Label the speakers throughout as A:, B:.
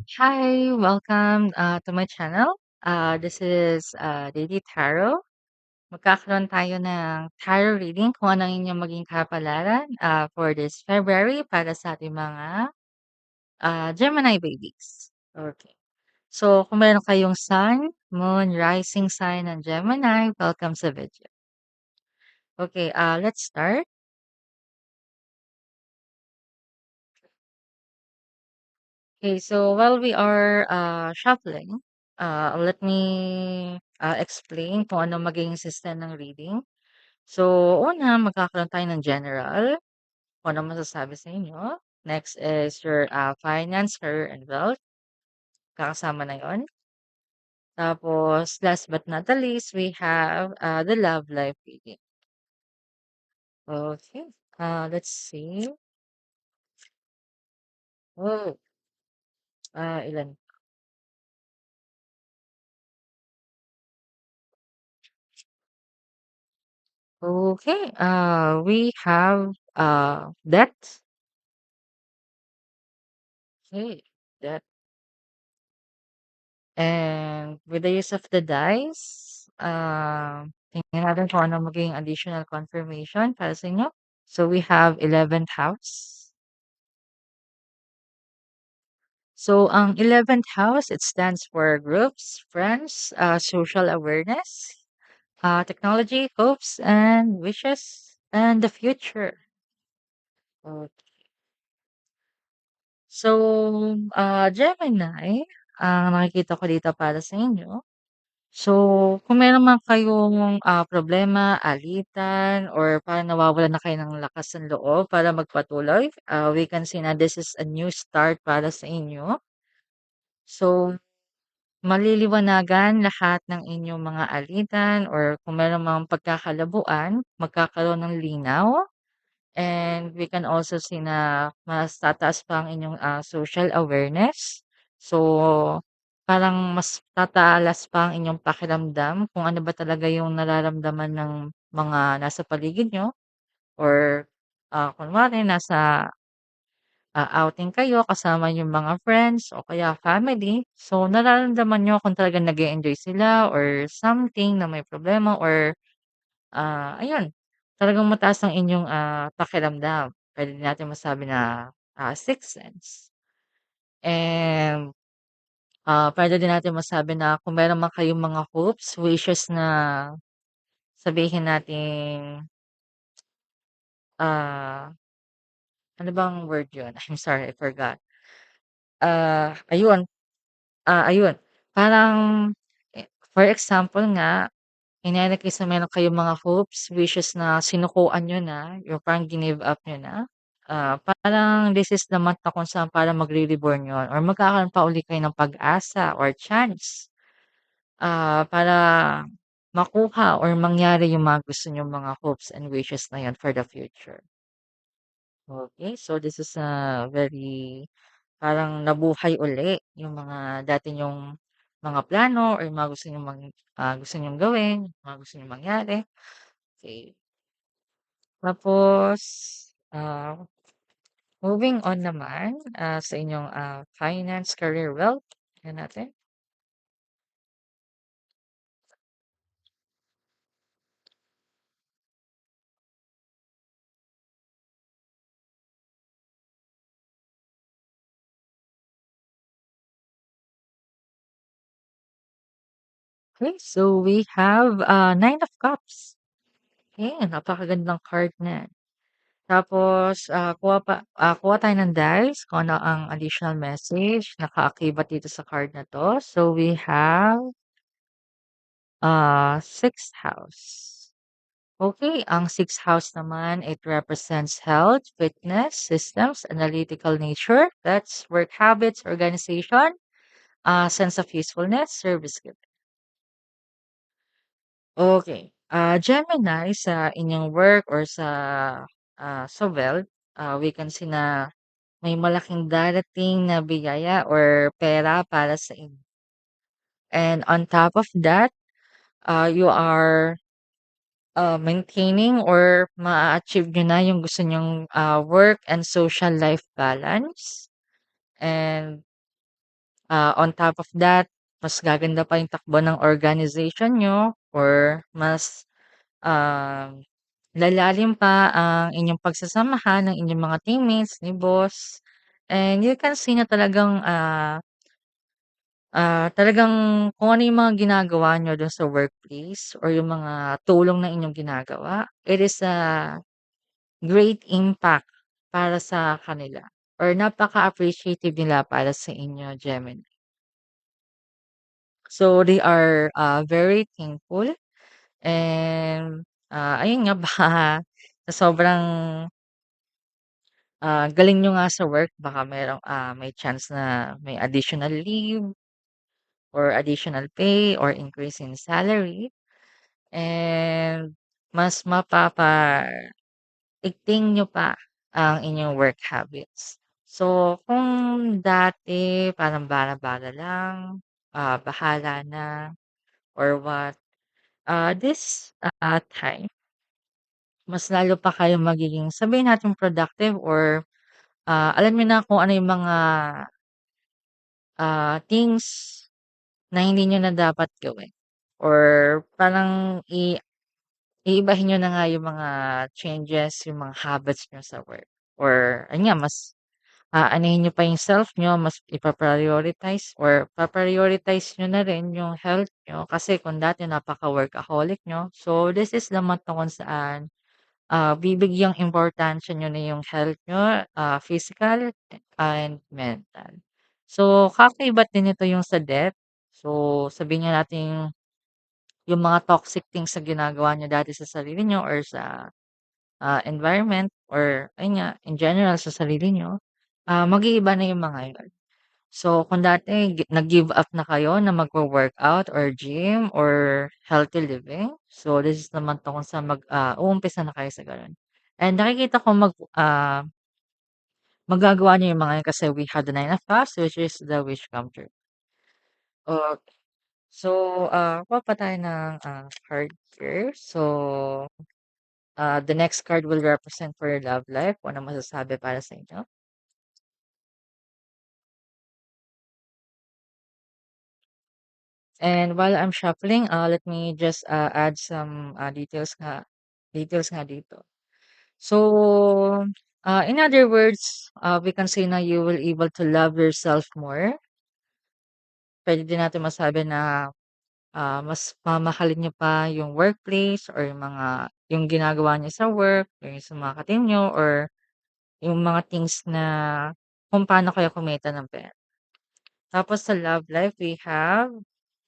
A: Hi, welcome to my channel. This is Daily Tarot. Magkakaroon tayo ng tarot reading kung ano ang inyong maging kapalaran for this February para sa ating mga Gemini babies. Okay. So, kung meron kayong sun, moon, rising sign ng Gemini, welcome sa video. Okay, let's start. Okay, so while we are shuffling, let me explain kung ano magiging system ng reading. So, una, magkakaroon tayo ng general, kung ano masasabi sa inyo. Next is your finance, career, and wealth. Kakasama na yon. Tapos, last but not the least, we have the love life reading. Okay, let's see. Oh, ilan? Okay, we have debt. Okay, debt. And with the use of the dice, tingnan natin kung ano maging additional confirmation para sa inyo. So we have 11th house. So ang 11th house, it stands for groups, friends, social awareness, technology, hopes, and wishes, and the future. Okay. So, Gemini, ang nakikita ko dito para sa inyo. So, kung meron man kayong, problema, alitan, or parang nawawalan na kayo ng lakas ng loob para magpatuloy, we can say na this is a new start para sa inyo. So, maliliwanagan lahat ng inyong mga alitan or kung meron mang pagkakalabuan, magkakaroon ng linaw. And we can also see na mas tataas pa ang inyong, social awareness. So, parang mas tatalas pa ang inyong pakiramdam kung ano ba talaga yung nararamdaman ng mga nasa paligid niyo or, kunwari nasa, outing kayo kasama yung mga friends o kaya family. So, nararamdaman niyo kung talagang nag-e-enjoy sila or something na may problema or ayun, talagang mataas ang inyong, pakiramdam. Puwede din natin masabi na, sixth sense. And, puwede din natin masabi na kung meron man kayong mga hopes, wishes na sabihin nating, ah, ano bang word yun? I'm sorry, I forgot. Ayun, ayun, parang, for example nga, in any case na meron kayong mga hopes, wishes na sinukuan niyo na, yung parang give up niyo na. Parang this is the month na kung saan parang magre-reborn yun or magkakaroon pa uli kayo ng pag-asa or chance, para makuha or mangyari yung mga gusto niyong mga hopes and wishes na yun for the future. Okay, so this is a very parang nabuhay uli yung mga dati niyong mga plano or yung mga gusto niyong gawin, mga gusto niyong mangyari. Okay. Tapos, ah moving on naman, sa inyong, finance, career, wealth, tingnan natin. Okay, so we have, 9 of cups. Ayan, napakagandang card na yan. Tapos, kuha tayo ng dice kung ano ang additional message na kaakibat dito sa card na 'to. So we have, 6th house. Okay, ang 6th house naman, it represents health, fitness, systems, analytical nature, that's work habits, organization, sense of usefulness, service giver. Okay. Gemini, sa inyong work or sa wealth, we can see na may malaking darating na biyaya or pera para sa inyo. And on top of that, you are maintaining or maa-achieve nyo na yung gusto nyong work and social life balance. And On top of that, mas gaganda pa yung takbo ng organization niyo or mas, um, lalalim pa ang inyong pagsasamahan ng inyong mga teammates, ni boss, and you can see na talagang kung ano yung mga ginagawa niyo dun sa workplace or yung mga tulong na inyong ginagawa, it is a great impact para sa kanila or napaka-appreciative nila para sa inyo, Gemini. So, they are, very thankful and, ayun nga baka sa sobrang, galing niyo nga sa work baka may chance na may additional leave or additional pay or increase in salary and mas igting niyo pa ang inyong work habits. So, kung dati parang bala-bala lang, bahala na or what, this, time mas lalo pa kayong magiging sabihin natin productive or, alam niyo na kung ano yung mga, things na hindi niyo na dapat gawin or parang iibahin niyo na nga yung mga changes, yung mga habits niyo sa work or ayun nga mas aanuhin niyo pa yung self niyo, mas ipa-prioritize or pa-prioritize niyo na rin yung health niyo kasi kung dati napaka-workaholic niyo. So, this is the month na kung saan, bibigyang importansya niyo na yung health niyo, physical and mental. So, kakaibat din ito yung sa death. So, sabihin nga natin yung mga toxic things na ginagawa niyo dati sa sarili niyo or sa environment or ayun nga, in general sa sarili niyo, mag-iiba na yung mga yun. So, kung dati nag-give up na kayo na magwo-workout or gym or healthy living, so this is naman 'to kung saan uumpisa na kayo sa gano'n. And nakikita ko magagawa niyo yung mga yun kasi we had the Nine of Cups which is the wish come true. Okey. So, kuha pa tayo ng, card here. So, the next card will represent for your love life, kung ano masasabi para sa inyo. And while I'm shuffling, let me just, add some, details nga dito. So, in other words, we can say na you will able to love yourself more. Puwede din natin masabi na, mas mamahalin niyo pa yung workplace or yung ginagawa niyo sa work, yung sa mga ka-team niyo or yung mga things na kung paano kayo kumita ng pera. Tapos sa love life, we have,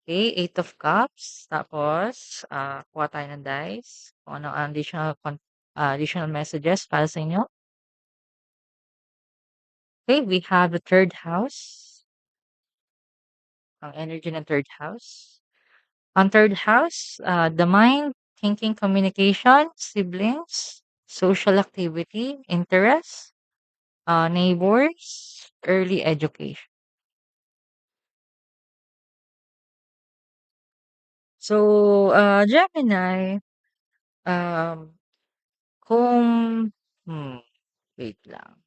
A: okay, Eight of Cups. Tapos, kuha tayo ng dice. Kung ano ang additional messages para sa inyo. Okay, we have the third house. Ang energy ng third house. Ang third house, the mind, thinking, communication, siblings, social activity, interests, neighbors, early education. So, Gemini, um, kung, hmm, wait lang.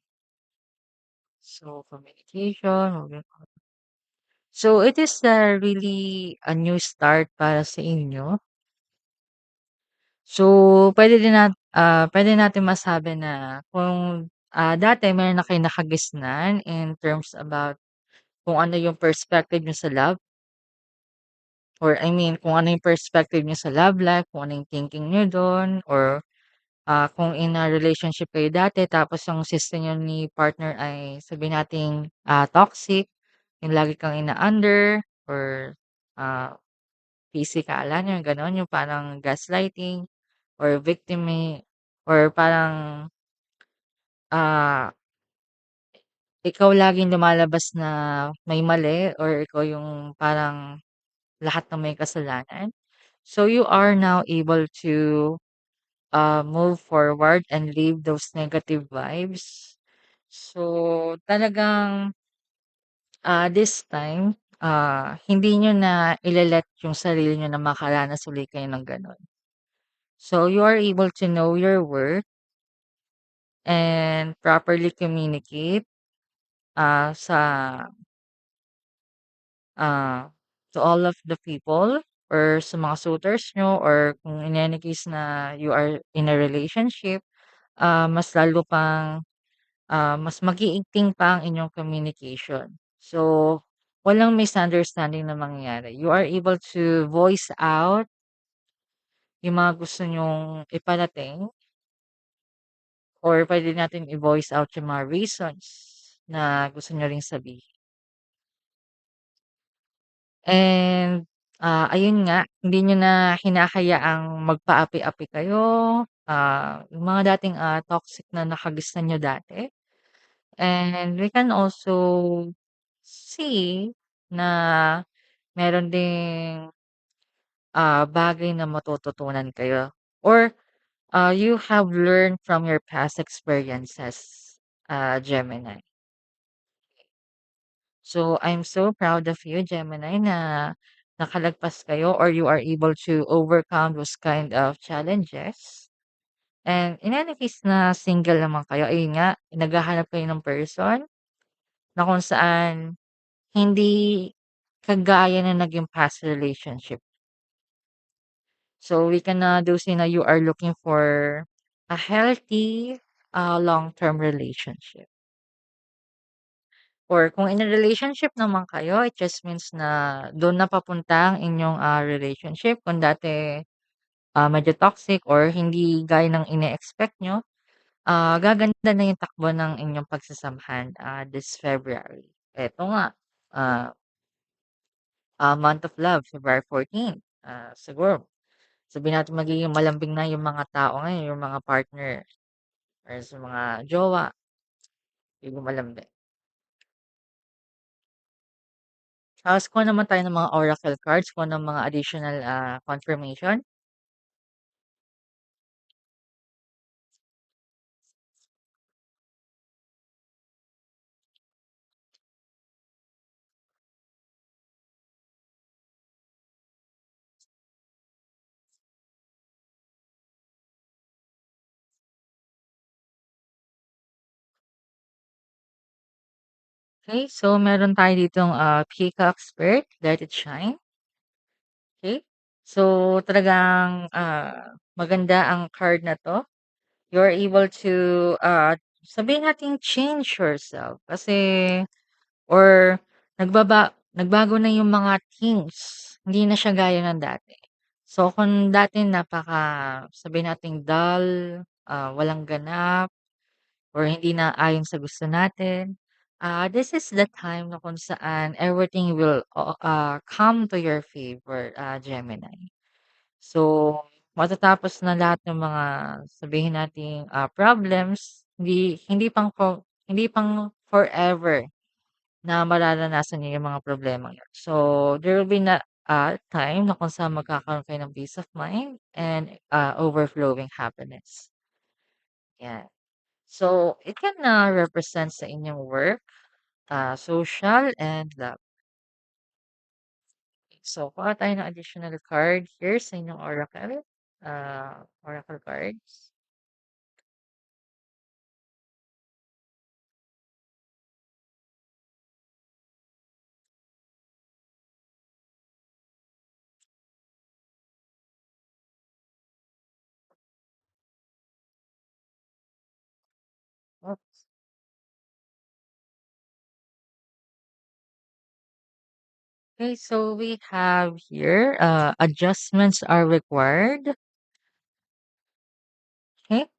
A: So, communication, moving on. So, it is really a new start para sa inyo. So, puwede natin masabi na kung, dati meron na kayong nakagisnan in terms about kung ano yung perspective niyo sa love or I mean kung ano yung perspective niyo sa love life, kung ano yung thinking niyo dun or, kung in a relationship kayo dati tapos yung sister niyo ni partner ay sabihin nating, toxic, yung lagi kang ina-under or, ah, pisikalan yung gano'n, yung parang gaslighting or or parang, ah, ikaw laging lumalabas na may mali or ikaw yung parang lahat ng may kasalanan. So, you are now able to, move forward and leave those negative vibes. So, talagang, this time, hindi niyo na yung sarili niyo na makaranas uli kayo ng gano'n. So, you are able to know your worth and properly communicate, sa ah, to all of the people or sa mga suitors niyo or kung in any case na you are in a relationship, mas lalo pang, mas mag-iigting pa ang inyong communication. So, walang misunderstanding na mangyayari. You are able to voice out yung mga gusto niyong iparating or puwede natin i-voice out yung mga reasons na gusto niyo ring sabihin. And, ayun nga, hindi niyo na hinahayaang magpaapi-api kayo, yung mga dating, toxic na nakagusto niyo dati. And we can also see na meron ding, bagay na matututunan kayo or, you have learned from your past experiences, Gemini. So, I'm so proud of you, Gemini, na nakalagpas kayo or you are able to overcome those kind of challenges. And in any case na single naman kayo, ayun nga, naghahanap kayo ng person na kung saan hindi kagaya na naging past relationship. So, we can do say na you are looking for a healthy, long-term relationship. Or kung in a relationship naman kayo, it just means na dun na papunta ang inyong, relationship. Kung dati, medyo toxic or hindi gaya ng ine-expect niyo, gaganda na yung takbo ng inyong pagsasamahan, this February. Eto nga, ah, month of love, February 14. Siguro sabihin natin magiging malambing na yung mga tao ngayon, yung mga partner or sa mga jowa, magiging malambing. Kuha naman tayo ng mga oracle cards, kuha ng mga additional, confirmation. Okay, so meron tayo ditong, Peacock Spirit, Let It Shine. Okay, so talagang, maganda ang card na 'to. You're able to, sabihin nating change yourself kasi or nagbago na yung mga things, hindi na siya gaya ng dati. So, kung dati sabihin nating dull, walang ganap or hindi na ayon sa gusto natin, this is the time na kung saan everything will, come to your favor, Gemini. So, matatapos na lahat ng mga sabihin nating, problems, hindi pang forever na mararanasan niyo yung mga problemang yun. So, there will be time na kung saan magkakaroon kayo ng peace of mind and, overflowing happiness, yan. So, it can, represent sa inyong work, social, and love. So, kuha tayo ng additional card here sa inyong oracle cards. Oops. Okay, so we have here, adjustments are required. Okay.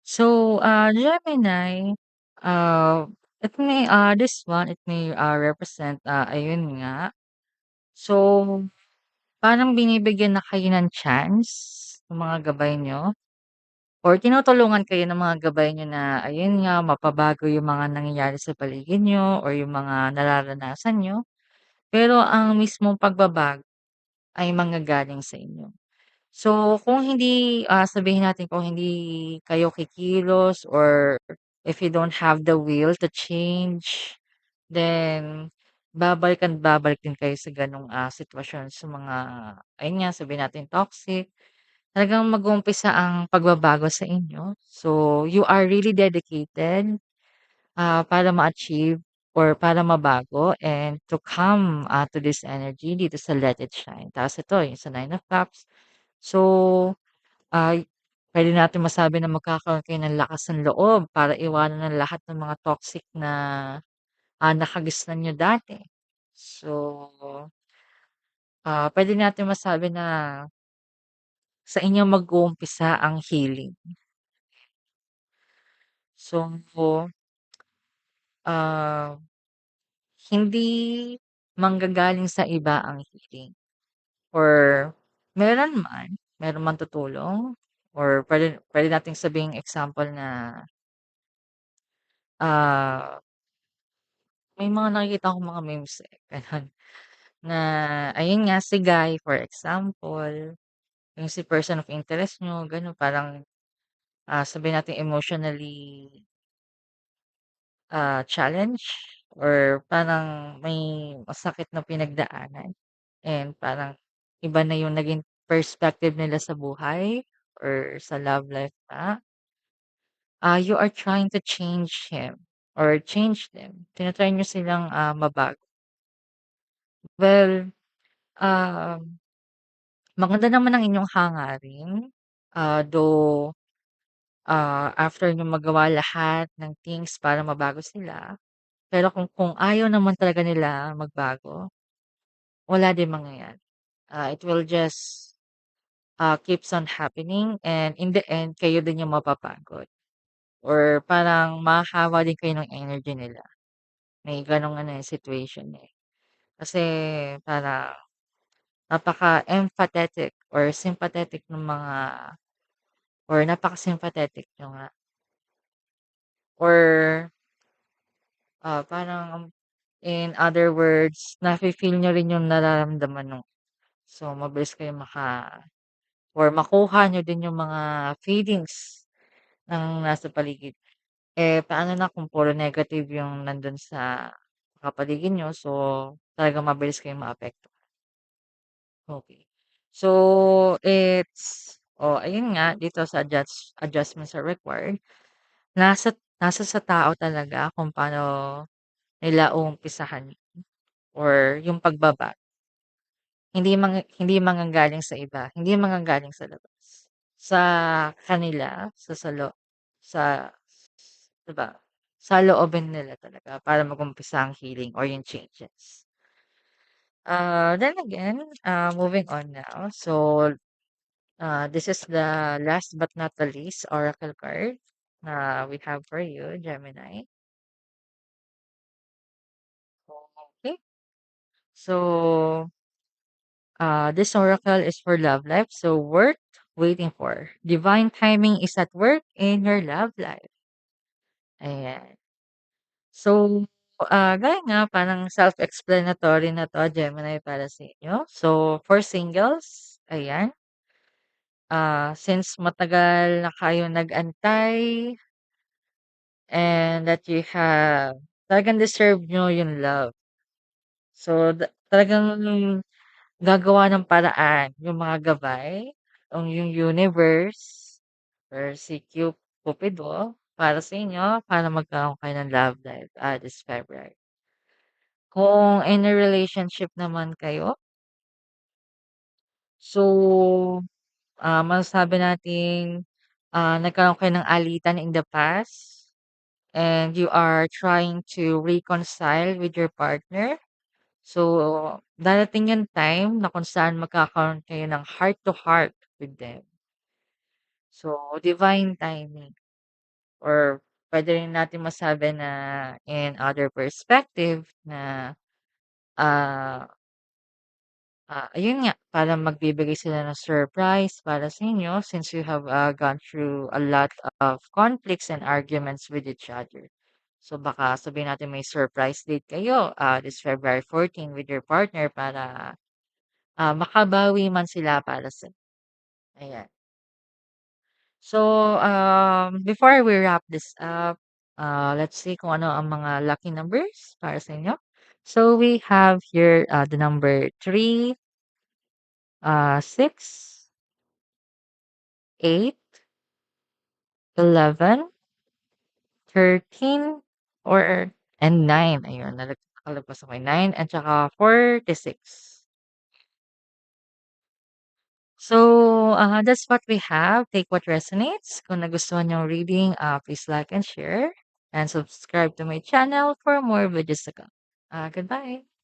A: So, Gemini, uh, it may represent, ayun nga. So, parang binibigyan na kayo ng chance ng mga gabay nyo or tinutulungan kayo ng mga gabay nyo na, ayun nga, mapabago yung mga nangyayari sa paligid nyo or yung mga nararanasan nyo. Pero ang mismong pagbabago ay manggagaling sa inyo. So, kung hindi, sabihin natin kung hindi kayo kikilos or if you don't have the will to change, then babalik din kayo sa gano'ng, sitwasyon sa mga ayun nga, sabihin natin toxic. Talagang mag-uumpisa ang pagbabago sa inyo. So, you are really dedicated, para ma-achieve or para mabago and to come, to this energy dito sa Let It Shine. Tapos ito yung sa Nine of Cups. So, ay puwede natin masabi na magkakaroon kayo ng lakas ng loob para iwanan ang lahat ng mga toxic na, nakagisnan niyo dati. So, puwede natin masabi na sa inyo mag-uumpisa ang healing. So, ah, hindi manggagaling sa iba ang healing or meron man tutulong or puwede nating sabihing example na, ah, may mga nakikita akong mga memes, eh, gano'n. Na ayun nga si guy for example, yung si person of interest niyo gano'n parang, sabihin natin emotionally, challenge or parang may masakit na pinagdaanan and parang iba na yung naging perspective nila sa buhay or sa love life na, you are trying to change him or change them. Tina-try niyo silang, mabago. Well, um maganda naman ang inyong hangarin, though, after niyong magawa lahat ng things para mabago sila, pero kung ayaw naman talaga nila magbago, wala din mangyayari. It will just, keeps on happening and in the end kayo din yung mapapagod or parang mahahawa din kayo ng energy nila. May gano'ng ano, eh, situation, eh. Kasi parang napaka-empathetic or sympathetic nung mga or napaka-sympathetic niyo nga or, parang in other words, nafi-feel niyo rin yung nararamdaman nung so mabilis kayong or makuha niyo din yung mga feelings ng nasa paligid. Eh, paano na kung puro negative yung nandun sa kapaligid niyo, so talagang mabilis kayong maapektuhan. Okey. So, ayun nga dito sa adjustments are required. Nasa nasa sa tao talaga kung paano nila uumpisahan or yung pagbabago. Hindi manggagaling sa iba, hindi manggagaling sa labas. Sa kanila, sa 'di ba, sa loobin nila talaga para mag-umpisa ang healing or yung changes. Then again, moving on now. So, this is the last but not the least oracle card na we have for you, Gemini. Okay. So, this oracle is for love life. So, worth waiting for. Divine timing is at work in your love life. Ayan. So, gaya nga, parang self-explanatory na to, Gemini, para sa inyo. So, for singles, ayan. Since matagal na kayo nag-antay and that you have talagang deserve nyo yung love. So, talagang gagawa ng paraan yung mga gabay, yung universe or si Cupido para sa inyo para magkaroon kayo ng love life, this February. Kung in a relationship naman kayo, so, masasabi natin, nagkaroon kayo ng alitan in the past and you are trying to reconcile with your partner. So, darating yung time na kung saan magkakaroon kayo ng heart to heart with them. So, divine timing or puwede rin natin masabi na in other perspective na, ah, ayun nga, parang magbibigay sila ng surprise para sa inyo since you have, gone through a lot of conflicts and arguments with each other. So, baka sabihin natin may surprise date kayo, this February 14 with your partner para makabawi man sila para sa ayan. So, before we wrap this up, let's see kung ano ang mga lucky numbers para sa inyo. So, we have here, the number 3, 6, 8, 11, 13, or and 9, ayun nakalagpas ako, 9 at saka 46. So, that's what we have. Take what resonates. Kung nagustuhan yung reading, please like and share and subscribe to my channel for more videos to come. Goodbye.